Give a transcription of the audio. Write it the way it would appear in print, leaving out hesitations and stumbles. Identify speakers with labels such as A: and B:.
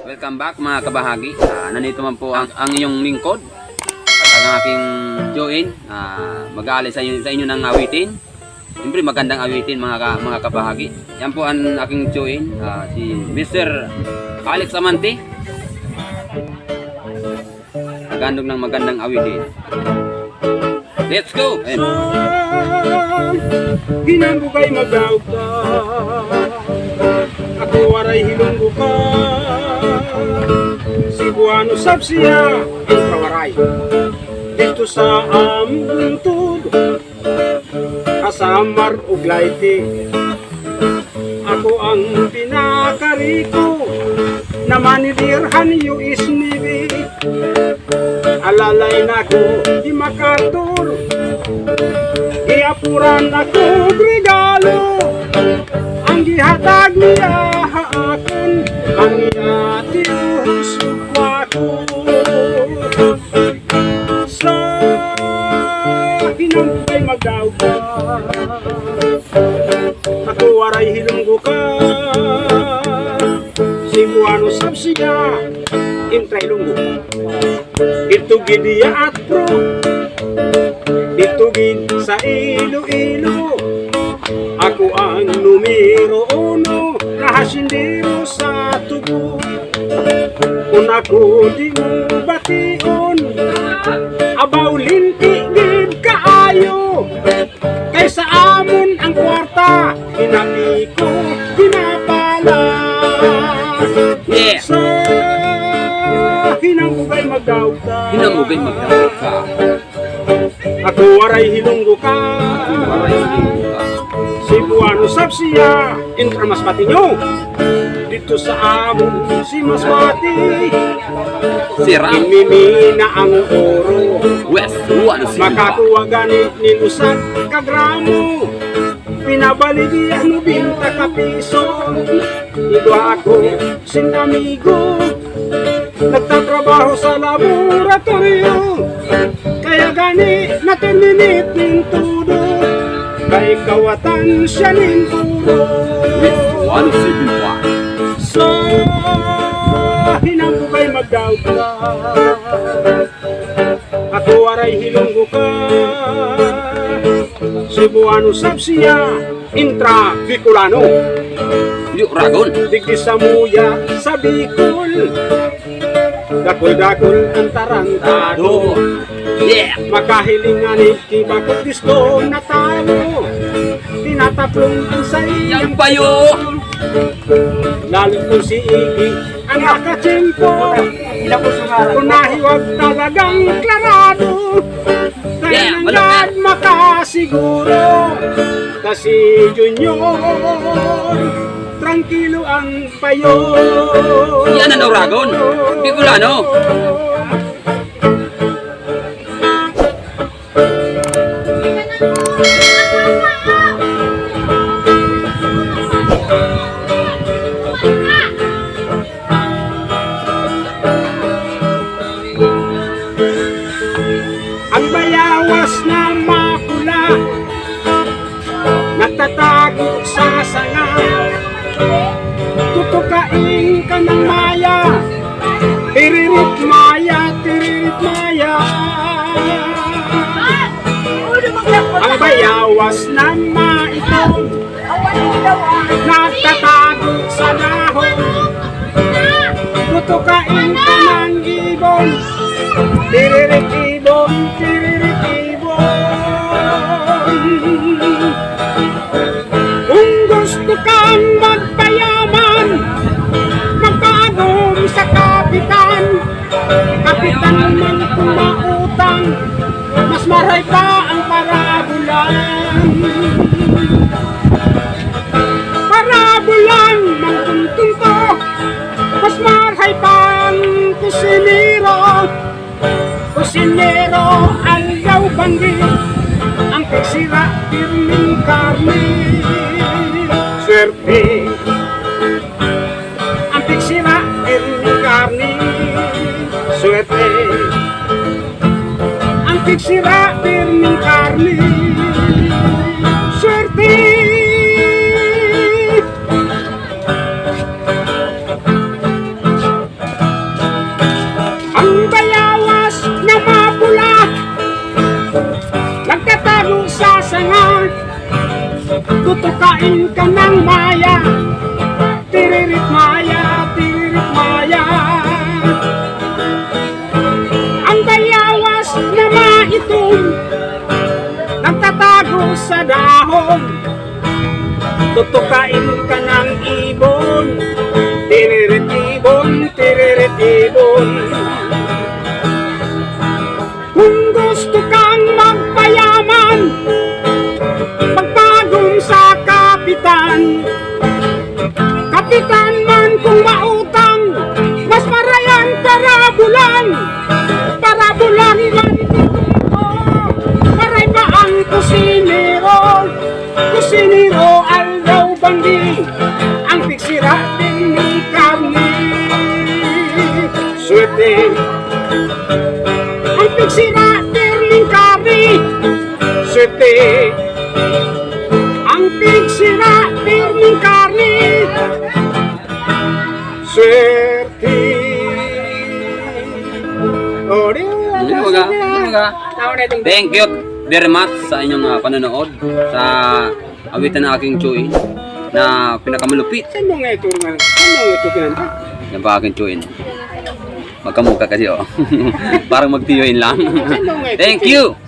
A: Welcome back mga kabahagi. Nandito man po ang inyong lingkod at ang aking Join. Mag-aalay sa inyo ng awitin. Siyempre magandang awitin mga kabahagi. Yan po ang aking Join, si Mr. Alex Amante. Nagandog ng magandang awitin. Let's go!
B: Ginambugay magaw ka, ako waray hilonggo ka. Cebuano sabsiya ang kawaray dito sa ambuntod, kasamar ug layti. Ako ang pinakariko na manidirhan yu isnibi. Alalay na ko di makatur, iapuran ako regalo. Ang gihatag niya haakon, ang iyati usukwa ko. Sa hinambugay magaw ka, ako waray hilonggo ka. Cebuano sabsiya intray lunggo, ito gidiya at pro, ito gid sa Iloilo. Ako ang numero uno, kahasindero sa tubo. Kung ako di mo bation, abaw linti gid kaayo. Kaysa amon ang kwarta, hinabi ko ginapala.
A: Yeah!
B: Sa hinambugay magaw ka,
A: Hinambugay magaw ka,
B: ako waray hilonggo ka.
A: waray hilonggo ka.
B: Cebuano sabsiya intra Masbate nyo, dito sa amon si Masbate.
A: Sira
B: Imimina ang oro,
A: West Cebuano City.
B: makakuha ganit ni Lusat kagramo. Pinabaligyan mo 20 ka piso. Ito ako sin amigo, nagtatrabaho sa laboratorio. Kaya gani natinlinit ning tudo, kay kawatan siya ning puro.
A: Cebuano City.
B: Sa hinambugay magaw ka, ako waray hilonggo ka. Cebuano sabsiya intra Bicolano,
A: Yung Ragon.
B: digdi sa muya sa Bicol. Dakol-dakol ang tarantado,
A: Yeah!
B: makahilingan ni kibakot disko na talo. Tinataplong ang sayang
A: Yang bayo!
B: lalo ko si Iki ang nakachimpo. Kung nahiwag talagang klarado, kaya
A: Yeah,
B: nangyad makasiguro. Kasi Junior, tranquilo ang payo.
A: Yan ang Ragon. Bicolano.
B: Ang bayawas na makula, nagtatago sa sanga. Tutukain ka ng maya, tiririt maya, tiririt maya. Ang bayawas na maitong, nagtatago sa dahon. Tutukain ka ng ibon, tiririt ibon, tiririt ibon. Kung gusto kang magpayaman, magpaanom sa kapitan. Kapitan man kung mautang, mas maray pa ang parabulan. Parabulan man kung tunto, mas maray pa ang kusinero. Kusinero ayaw banggi, ang pagsira pirming karne. Swerte ang pagsira pirming karne. Swerte ang pagsira pirming karne. Swerte tutukain ka ng ibon. Tiririt ibon, tiririt ibon. Kung gusto kang magpayaman, magpagong sa kapitan. Kapitan man kung mautang, mas marayan parabulan. Parabulan man dito, maray ba ang kusinero? Kusinero aldaw banggi, ang pigsira din ni karni. Swerte, ang pigsira din ni karni. Swerte, ang pigsira din ni karni. Swerte.
A: Thank you very much sa inyong panonood sa awitan ng aking Chuin na pinakamalupit.
B: Saan mo nga ito nga? Saan mo ito kinanta?
A: Yan pa aking Chuin. Magkamukha kasi oh. Parang magtiyuin lang. Thank you!